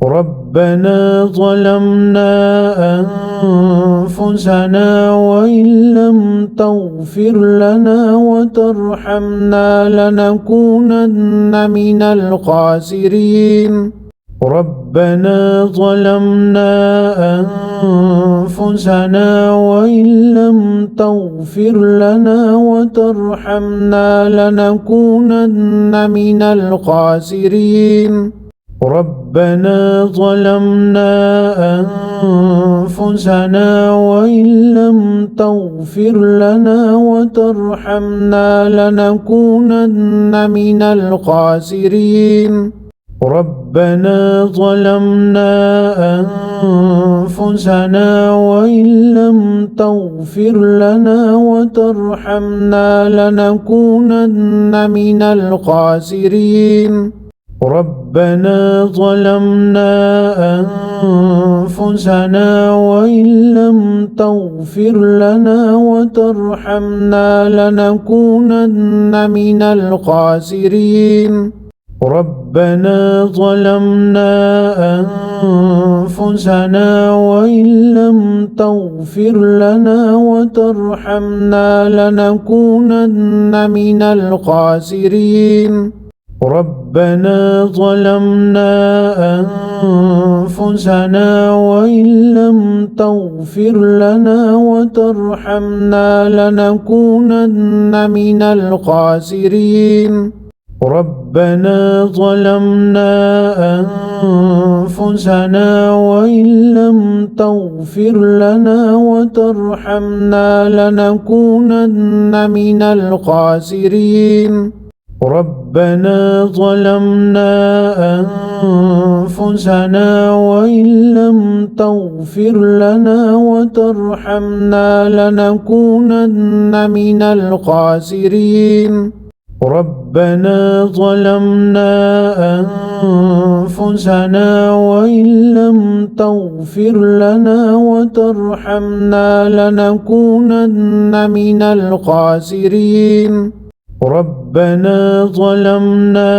ربنا ظلمنا أنفسنا وإن لم تغفر لنا وترحمنا لنكونن من الخاسرين ربنا ظلمنا أنفسنا وإن لم تغفر لنا وترحمنا لنكونن من الخاسرين ربنا ظلمنا أنفسنا وإن لم تغفر لنا وترحمنا لنكونن من الخاسرين ربنا ظلمنا أنفسنا وإن لم تغفر لنا وترحمنا لنكونن من الخاسرين ربنا ظلمنا أنفسنا وإن لم تغفر لنا وترحمنا لنكونن من الخاسرين ربنا ظلمنا أنفسنا وإن لم تغفر لنا وترحمنا لنكونن من الخاسرين ربنا ظلمنا أنفسنا وإن لم تغفر لنا وترحمنا لنكونن من الخاسرين ربنا ظلمنا أنفسنا وإن لم تغفر لنا وترحمنا لنكونن من الخاسرين ربنا ظلمنا أنفسنا وإن لم تغفر لنا وترحمنا لنكونن من الخاسرين ربنا ظلمنا أنفسنا وإن لم تغفر لنا وترحمنا لنكونن من الخاسرين ربنا ظلمنا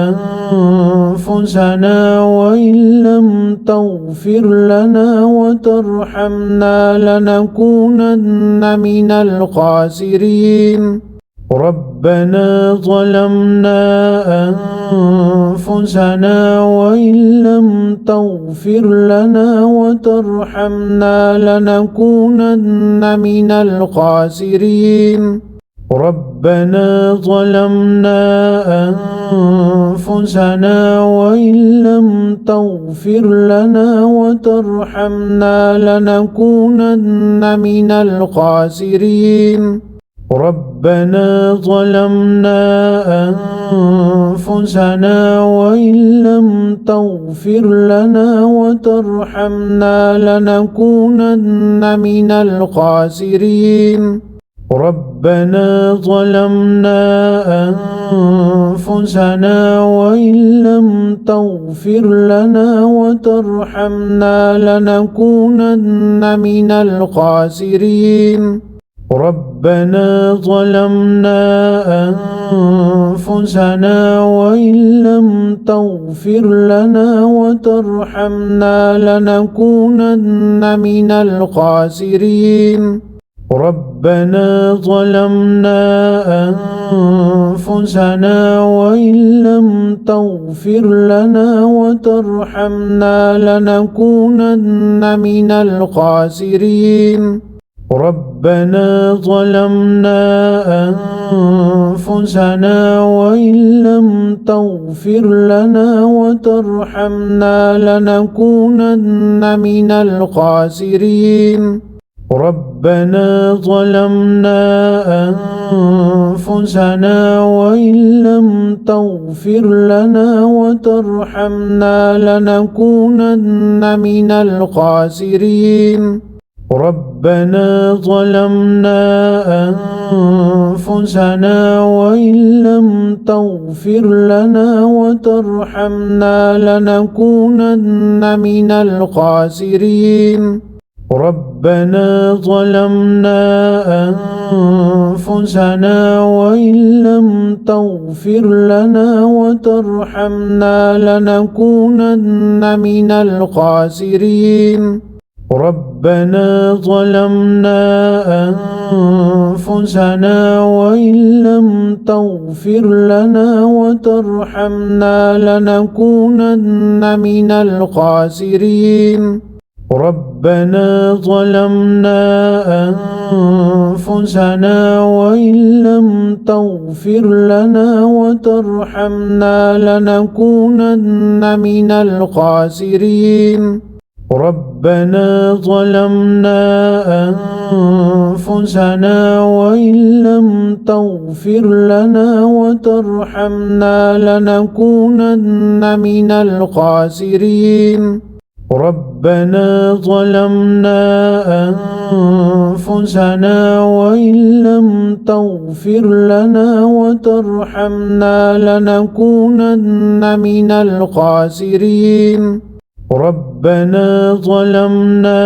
أنفسنا وإن لم تغفر لنا وترحمنا لنكونن من الخاسرين ربنا ظلمنا أنفسنا وإن لم تغفر لنا وترحمنا لنكونن من الخاسرين ربنا ظلمنا أنفسنا وإن لم تغفر لنا وترحمنا لنكونن من الخاسرين ربنا ظلمنا أنفسنا وإن لم تغفر لنا وترحمنا لنكونن من الخاسرين ربنا ظلمنا أنفسنا وإن لم تغفر لنا وترحمنا لنكونن من الخاسرين ربنا ظلمنا أنفسنا وإن لم تغفر لنا وترحمنا لنكونن من الخاسرين ربنا ظلمنا أنفسنا وإن لم تغفر لنا وترحمنا لنكونن من الخاسرين ربنا ظلمنا أنفسنا وإن لم تغفر لنا وترحمنا لنكونن من الخاسرين ربنا ظلمنا أنفسنا وإن لم تغفر لنا وترحمنا لنكونن من الخاسرين ربنا ظلمنا أنفسنا وإن لم تغفر لنا وترحمنا لنكونن من الخاسرين ربنا ظلمنا أنفسنا وإن لم تغفر لنا وترحمنا لنكونن من الخاسرين ربنا ظلمنا أنفسنا وإن لم تغفر لنا وترحمنا لنكونن من الخاسرين ربنا ظلمنا أنفسنا وإن لم تغفر لنا وترحمنا لنكونن من الخاسرين ربنا ظلمنا أنفسنا وإن لم تغفر لنا وترحمنا لنكونن من الخاسرين ربنا ظلمنا أنفسنا وإن لم تغفر لنا وترحمنا لنكونن من الخاسرين ربنا ظلمنا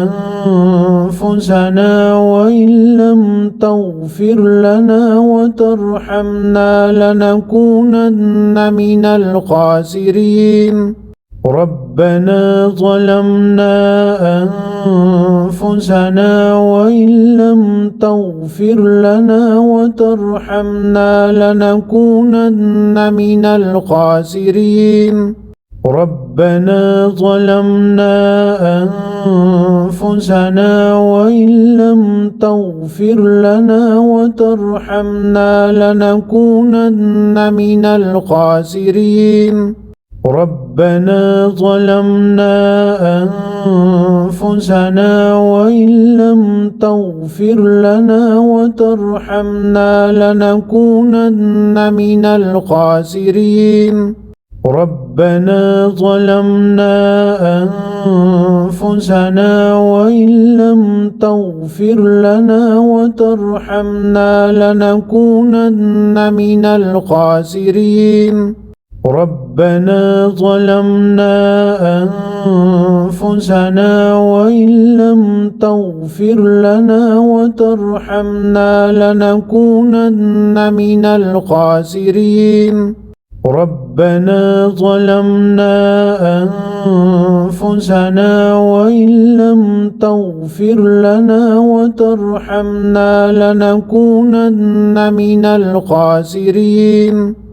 أنفسنا وإن لم تغفر لنا وترحمنا لنكونن من الخاسرين ربنا ظلمنا أنفسنا وإن لم تغفر لنا وترحمنا لنكونن من الخاسرين ربنا ظلمنا أنفسنا وإن لم تغفر لنا وترحمنا لنكونن من الخاسرين ربنا ظلمنا أنفسنا وإن لم تغفر لنا وترحمنا لنكونن من الخاسرين ربنا ظلمنا أنفسنا وإن لم تغفر لنا وترحمنا لنكونن من الخاسرين ربنا ظلمنا أنفسنا وإن لم تغفر لنا وترحمنا لنكونن من الخاسرين ربنا ظلمنا أنفسنا وإن لم تغفر لنا وترحمنا لنكونن من الخاسرين